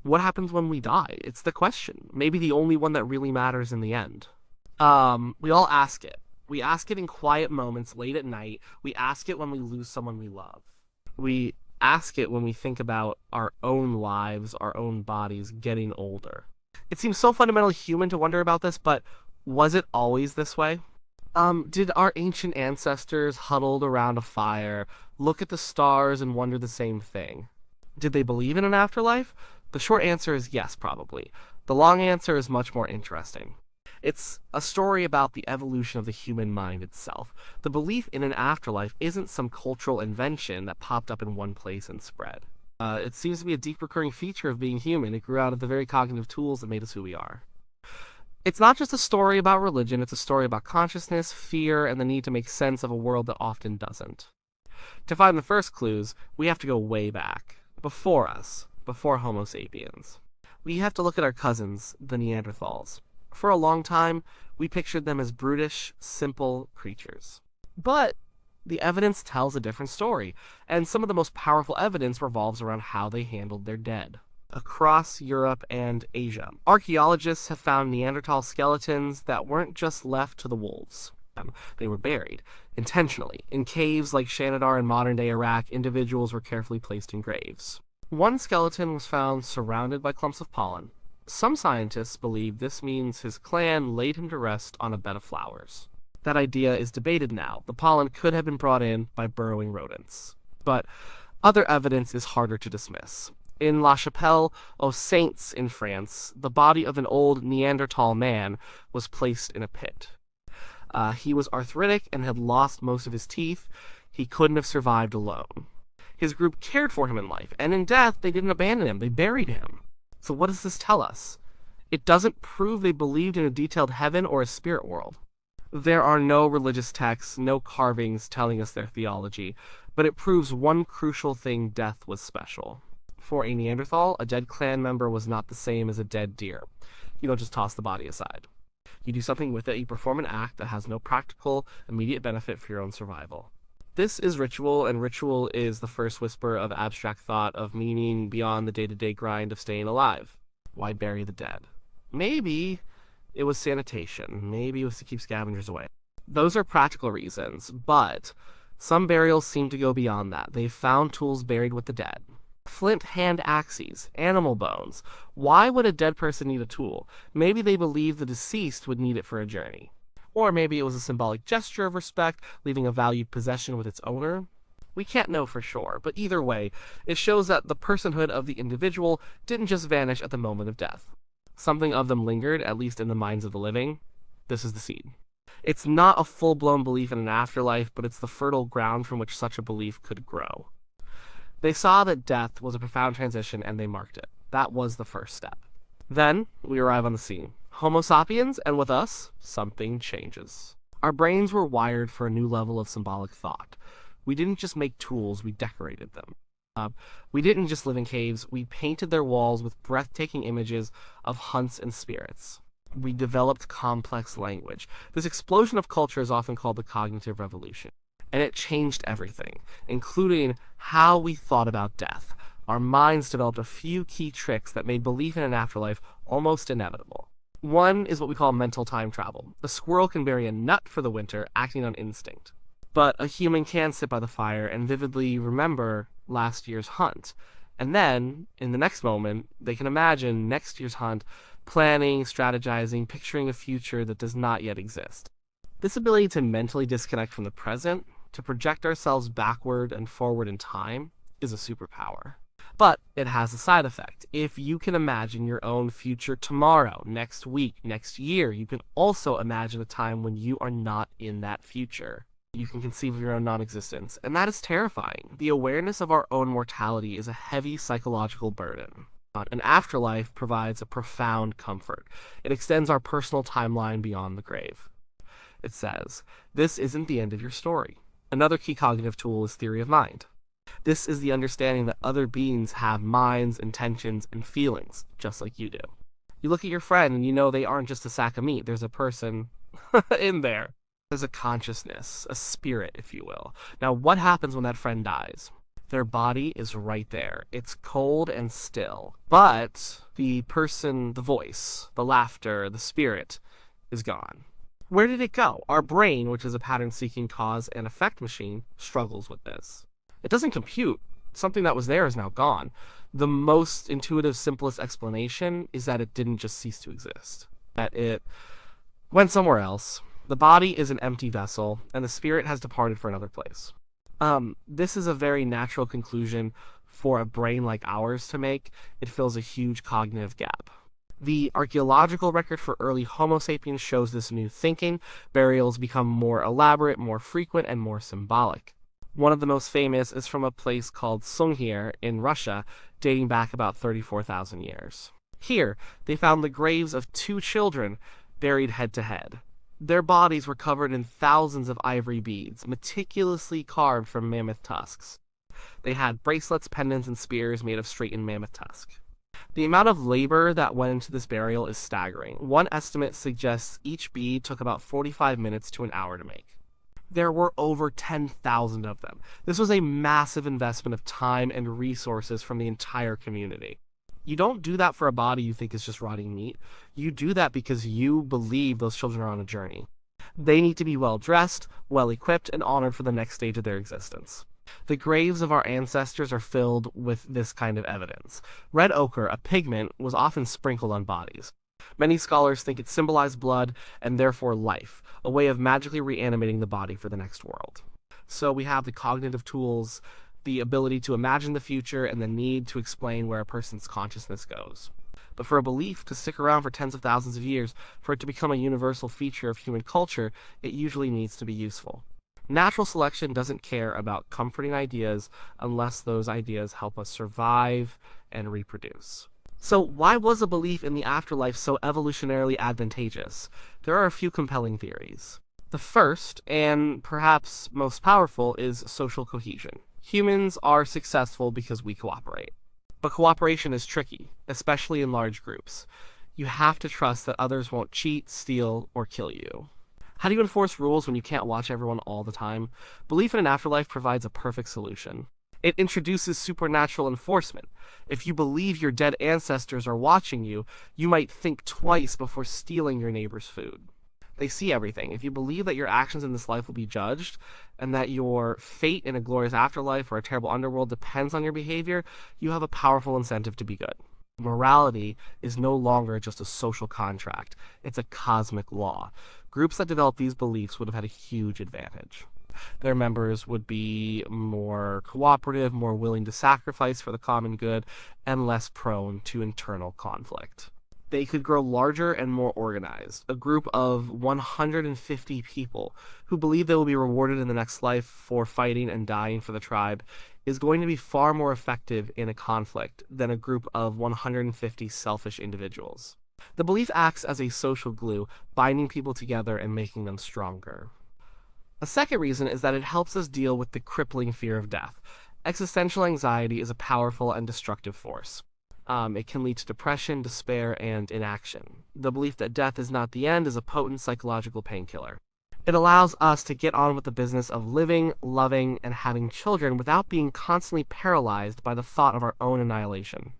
What happens when we die? It's the question. Maybe the only one that really matters in the end. We all ask it. We ask it in quiet moments late at night. We ask it when we lose someone we love. We ask it when we think about our own lives, our own bodies getting older. It seems so fundamentally human to wonder about this, but was it always this way? Did our ancient ancestors huddled around a fire look at the stars and wonder the same thing? Did they believe in an afterlife? The short answer is yes, probably. The long answer is much more interesting. It's a story about the evolution of the human mind itself. The belief in an afterlife isn't some cultural invention that popped up in one place and spread. It seems to be a deep recurring feature of being human. It grew out of the very cognitive tools that made us who we are. It's not just a story about religion, it's a story about consciousness, fear, and the need to make sense of a world that often doesn't. To find the first clues, we have to go way back. Before us. Before Homo sapiens. We have to look at our cousins, the Neanderthals. For a long time, we pictured them as brutish, simple creatures. But the evidence tells a different story, and some of the most powerful evidence revolves around how they handled their dead. Across Europe and Asia, archaeologists have found Neanderthal skeletons that weren't just left to the wolves. They were buried, intentionally. In caves like Shanidar in modern-day Iraq, individuals were carefully placed in graves. One skeleton was found surrounded by clumps of pollen. Some scientists believe this means his clan laid him to rest on a bed of flowers. That idea is debated now. The pollen could have been brought in by burrowing rodents. But other evidence is harder to dismiss. In La Chapelle aux Saints in France, the body of an old Neanderthal man was placed in a pit. He was arthritic and had lost most of his teeth. He couldn't have survived alone. His group cared for him in life, and in death, they didn't abandon him, they buried him. So what does this tell us? It doesn't prove they believed in a detailed heaven or a spirit world. There are no religious texts, no carvings telling us their theology, but it proves one crucial thing: death was special. For a Neanderthal, a dead clan member was not the same as a dead deer. You don't just toss the body aside. You do something with it, you perform an act that has no practical, immediate benefit for your own survival. This is ritual, and ritual is the first whisper of abstract thought, of meaning beyond the day-to-day grind of staying alive. Why bury the dead? Maybe it was sanitation. Maybe it was to keep scavengers away. Those are practical reasons, but some burials seem to go beyond that. They've found tools buried with the dead. Flint hand axes, animal bones. Why would a dead person need a tool? Maybe they believed the deceased would need it for a journey. Or maybe it was a symbolic gesture of respect, leaving a valued possession with its owner. We can't know for sure, but either way, it shows that the personhood of the individual didn't just vanish at the moment of death. Something of them lingered, at least in the minds of the living. This is the seed. It's not a full-blown belief in an afterlife, but it's the fertile ground from which such a belief could grow. They saw that death was a profound transition, and they marked it. That was the first step. Then, we arrive on the scene. Homo sapiens, and with us, something changes. Our brains were wired for a new level of symbolic thought. We didn't just make tools, we decorated them. We didn't just live in caves, we painted their walls with breathtaking images of hunts and spirits. We developed complex language. This explosion of culture is often called the cognitive revolution. And it changed everything, including how we thought about death. Our minds developed a few key tricks that made belief in an afterlife almost inevitable. One is what we call mental time travel. A squirrel can bury a nut for the winter, acting on instinct. But a human can sit by the fire and vividly remember last year's hunt. And then, in the next moment, they can imagine next year's hunt, planning, strategizing, picturing a future that does not yet exist. This ability to mentally disconnect from the present, to project ourselves backward and forward in time, is a superpower. But it has a side effect. If you can imagine your own future tomorrow, next week, next year, you can also imagine a time when you are not in that future. You can conceive of your own non-existence, and that is terrifying. The awareness of our own mortality is a heavy psychological burden. An afterlife provides a profound comfort. It extends our personal timeline beyond the grave. It says, this isn't the end of your story. Another key cognitive tool is theory of mind. This is the understanding that other beings have minds, intentions, and feelings, just like you do. You look at your friend and you know they aren't just a sack of meat. There's a person in there. There's a consciousness, a spirit, if you will. Now, what happens when that friend dies? Their body is right there. It's cold and still. But the person, the voice, the laughter, the spirit is gone. Where did it go? Our brain, which is a pattern seeking cause and effect machine, struggles with this. It doesn't compute. Something that was there is now gone. The most intuitive, simplest explanation is that it didn't just cease to exist, that it went somewhere else. The body is an empty vessel, and the spirit has departed for another place. This is a very natural conclusion for a brain like ours to make. It fills a huge cognitive gap. The archaeological record for early Homo sapiens shows this new thinking. Burials become more elaborate, more frequent, and more symbolic. One of the most famous is from a place called Sungir in Russia, dating back about 34,000 years. Here, they found the graves of two children buried head to head. Their bodies were covered in thousands of ivory beads, meticulously carved from mammoth tusks. They had bracelets, pendants, and spears made of straightened mammoth tusk. The amount of labor that went into this burial is staggering. One estimate suggests each bead took about 45 minutes to an hour to make. There were over 10,000 of them. This was a massive investment of time and resources from the entire community. You don't do that for a body you think is just rotting meat. You do that because you believe those children are on a journey. They need to be well dressed, well equipped, and honored for the next stage of their existence. The graves of our ancestors are filled with this kind of evidence. Red ochre, a pigment, was often sprinkled on bodies. Many scholars think it symbolized blood and therefore life, a way of magically reanimating the body for the next world. So we have the cognitive tools, the ability to imagine the future, and the need to explain where a person's consciousness goes. But for a belief to stick around for tens of thousands of years, for it to become a universal feature of human culture, it usually needs to be useful. Natural selection doesn't care about comforting ideas unless those ideas help us survive and reproduce. So why was a belief in the afterlife so evolutionarily advantageous? There are a few compelling theories. The first, and perhaps most powerful, is social cohesion. Humans are successful because we cooperate. But cooperation is tricky, especially in large groups. You have to trust that others won't cheat, steal, or kill you. How do you enforce rules when you can't watch everyone all the time? Belief in an afterlife provides a perfect solution. It introduces supernatural enforcement. If you believe your dead ancestors are watching you, you might think twice before stealing your neighbor's food. They see everything. If you believe that your actions in this life will be judged, and that your fate in a glorious afterlife or a terrible underworld depends on your behavior, you have a powerful incentive to be good. Morality is no longer just a social contract. It's a cosmic law. Groups that develop these beliefs would have had a huge advantage. Their members would be more cooperative, more willing to sacrifice for the common good, and less prone to internal conflict. They could grow larger and more organized. A group of 150 people who believe they will be rewarded in the next life for fighting and dying for the tribe is going to be far more effective in a conflict than a group of 150 selfish individuals. The belief acts as a social glue, binding people together and making them stronger. A second reason is that it helps us deal with the crippling fear of death. Existential anxiety is a powerful and destructive force. It can lead to depression, despair, and inaction. The belief that death is not the end is a potent psychological painkiller. It allows us to get on with the business of living, loving, and having children without being constantly paralyzed by the thought of our own annihilation.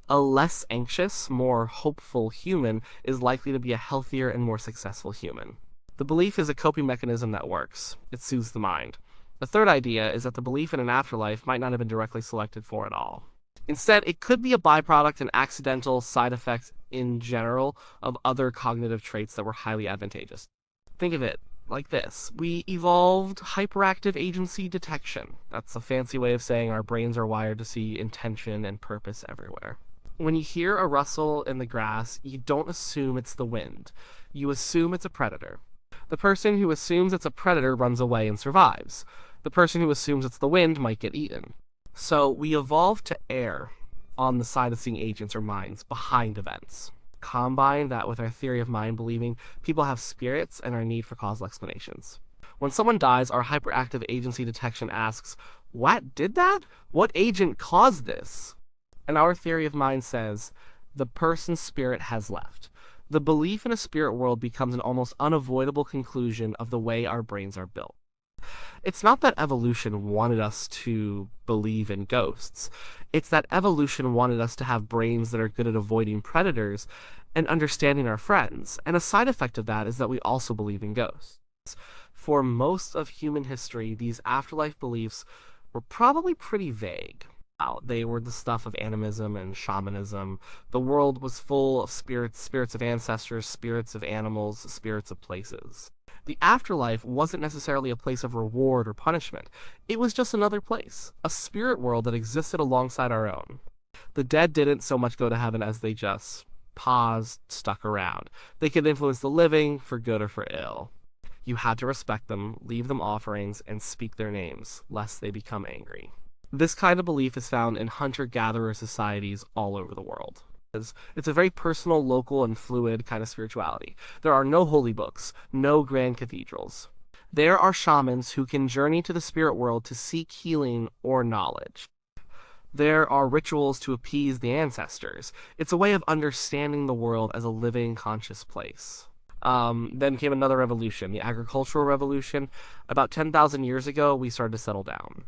A less anxious, more hopeful human is likely to be a healthier and more successful human. The belief is a coping mechanism that works. It soothes the mind. The third idea is that the belief in an afterlife might not have been directly selected for at all. Instead, it could be a byproduct and accidental side effect in general of other cognitive traits that were highly advantageous. Think of it like this. We evolved hyperactive agency detection. That's a fancy way of saying our brains are wired to see intention and purpose everywhere. When you hear a rustle in the grass, you don't assume it's the wind. You assume it's a predator. The person who assumes it's a predator runs away and survives. The person who assumes it's the wind might get eaten. So we evolved to err on the side of seeing agents or minds behind events. Combine that with our theory of mind believing people have spirits and our need for causal explanations. When someone dies, our hyperactive agency detection asks, what did that? What agent caused this? And our theory of mind says, the person's spirit has left. The belief in a spirit world becomes an almost unavoidable conclusion of the way our brains are built. It's not that evolution wanted us to believe in ghosts. It's that evolution wanted us to have brains that are good at avoiding predators and understanding our friends. And a side effect of that is that we also believe in ghosts. For most of human history, these afterlife beliefs were probably pretty vague. They were the stuff of animism and shamanism. The world was full of spirits, spirits of ancestors, spirits of animals, spirits of places. The afterlife wasn't necessarily a place of reward or punishment. It was just another place, a spirit world that existed alongside our own. The dead didn't so much go to heaven as they just paused, stuck around. They could influence the living for good or for ill. You had to respect them, leave them offerings, and speak their names, lest they become angry. This kind of belief is found in hunter-gatherer societies all over the world. It's a very personal, local, and fluid kind of spirituality. There are no holy books, no grand cathedrals. There are shamans who can journey to the spirit world to seek healing or knowledge. There are rituals to appease the ancestors. It's a way of understanding the world as a living, conscious place. Then came another revolution, the agricultural revolution. About 10,000 years ago, we started to settle down.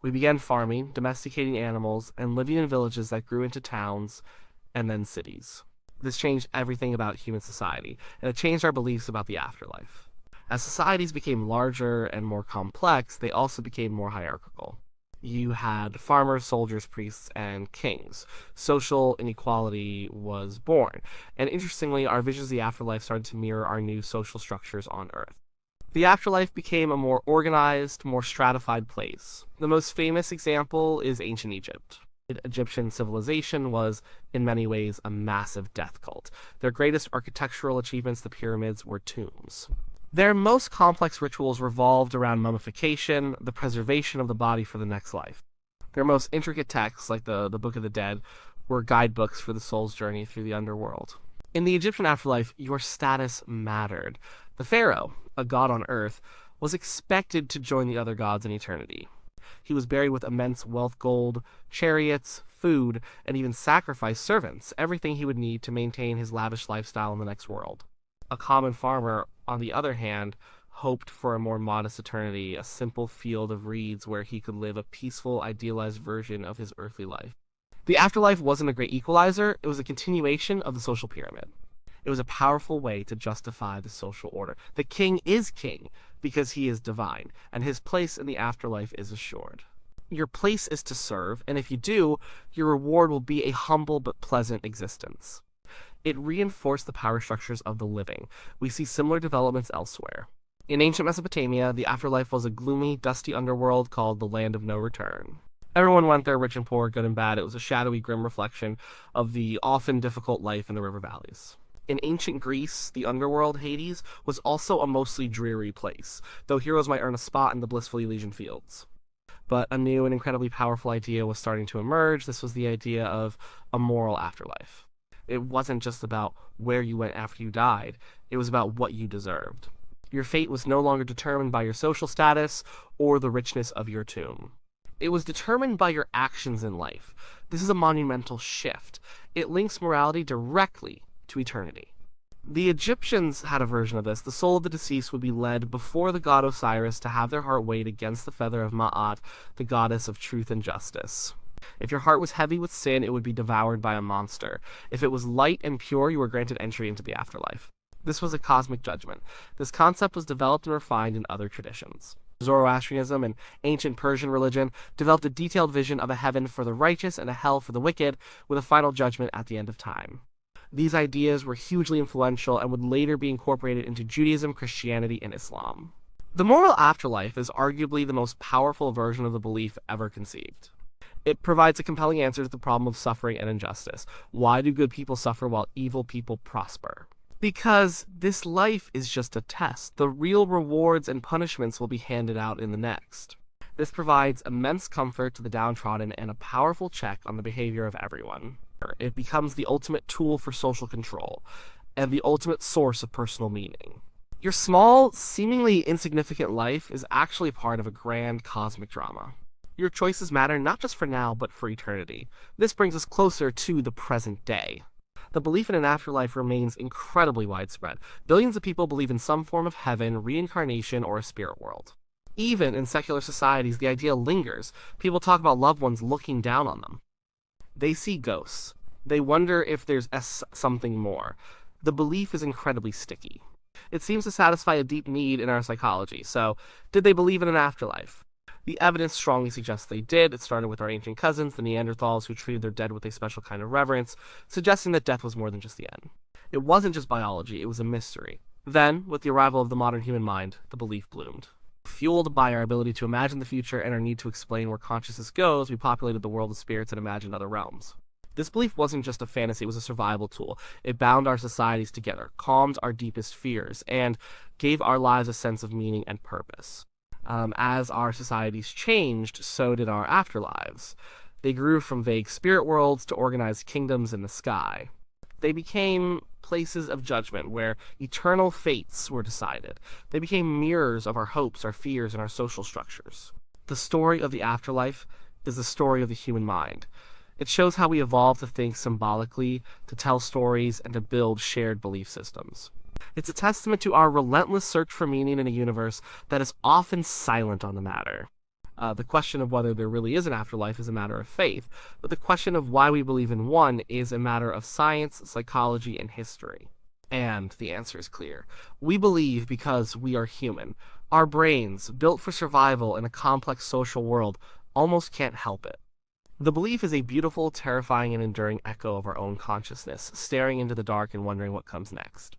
We began farming, domesticating animals, and living in villages that grew into towns and then cities. This changed everything about human society, and it changed our beliefs about the afterlife. As societies became larger and more complex, they also became more hierarchical. You had farmers, soldiers, priests, and kings. Social inequality was born, and interestingly, our visions of the afterlife started to mirror our new social structures on Earth. The afterlife became a more organized, more stratified place. The most famous example is ancient Egypt. Egyptian civilization was, in many ways, a massive death cult. Their greatest architectural achievements, the pyramids, were tombs. Their most complex rituals revolved around mummification, the preservation of the body for the next life. Their most intricate texts, like the Book of the Dead, were guidebooks for the soul's journey through the underworld. In the Egyptian afterlife, your status mattered. The pharaoh, a god on earth, was expected to join the other gods in eternity. He was buried with immense wealth, gold, chariots, food, and even sacrificed servants, everything he would need to maintain his lavish lifestyle in the next world. A common farmer, on the other hand, hoped for a more modest eternity, a simple field of reeds where he could live a peaceful, idealized version of his earthly life. The afterlife wasn't a great equalizer, it was a continuation of the social pyramid. It was a powerful way to justify the social order. The king is king because he is divine, and his place in the afterlife is assured. Your place is to serve, and if you do, your reward will be a humble but pleasant existence. It reinforced the power structures of the living. We see similar developments elsewhere. In ancient Mesopotamia, the afterlife was a gloomy, dusty underworld called the Land of No Return. Everyone went there, rich and poor, good and bad. It was a shadowy, grim reflection of the often difficult life in the river valleys. In ancient Greece, the underworld, Hades, was also a mostly dreary place, though heroes might earn a spot in the blissful Elysian fields. But a new and incredibly powerful idea was starting to emerge. This was the idea of a moral afterlife. It wasn't just about where you went after you died, it was about what you deserved. Your fate was no longer determined by your social status or the richness of your tomb. It was determined by your actions in life. This is a monumental shift. It links morality directly to eternity. The Egyptians had a version of this. The soul of the deceased would be led before the god Osiris to have their heart weighed against the feather of Ma'at, the goddess of truth and justice. If your heart was heavy with sin, it would be devoured by a monster. If it was light and pure, you were granted entry into the afterlife. This was a cosmic judgment. This concept was developed and refined in other traditions. Zoroastrianism and ancient Persian religion developed a detailed vision of a heaven for the righteous and a hell for the wicked, with a final judgment at the end of time. These ideas were hugely influential and would later be incorporated into Judaism, Christianity, and Islam. The moral afterlife is arguably the most powerful version of the belief ever conceived. It provides a compelling answer to the problem of suffering and injustice. Why do good people suffer while evil people prosper? Because this life is just a test. The real rewards and punishments will be handed out in the next. This provides immense comfort to the downtrodden and a powerful check on the behavior of everyone. It becomes the ultimate tool for social control, and the ultimate source of personal meaning. Your small, seemingly insignificant life is actually part of a grand cosmic drama. Your choices matter not just for now, but for eternity. This brings us closer to the present day. The belief in an afterlife remains incredibly widespread. Billions of people believe in some form of heaven, reincarnation, or a spirit world. Even in secular societies, the idea lingers. People talk about loved ones looking down on them. They see ghosts. They wonder if there's something more. The belief is incredibly sticky. It seems to satisfy a deep need in our psychology. So, did they believe in an afterlife? The evidence strongly suggests they did. It started with our ancient cousins, the Neanderthals, who treated their dead with a special kind of reverence, suggesting that death was more than just the end. It wasn't just biology, it was a mystery. Then, with the arrival of the modern human mind, the belief bloomed. Fueled by our ability to imagine the future and our need to explain where consciousness goes, we populated the world of spirits and imagined other realms. This belief wasn't just a fantasy, it was a survival tool. It bound our societies together, calmed our deepest fears, and gave our lives a sense of meaning and purpose. As our societies changed, so did our afterlives. They grew from vague spirit worlds to organized kingdoms in the sky. They became places of judgment where eternal fates were decided. They became mirrors of our hopes, our fears, and our social structures. The story of the afterlife is the story of the human mind. It shows how we evolved to think symbolically, to tell stories, and to build shared belief systems. It's a testament to our relentless search for meaning in a universe that is often silent on the matter. The question of whether there really is an afterlife is a matter of faith, but the question of why we believe in one is a matter of science, psychology, and history. And the answer is clear. We believe because we are human. Our brains, built for survival in a complex social world, almost can't help it. The belief is a beautiful, terrifying, and enduring echo of our own consciousness, staring into the dark and wondering what comes next.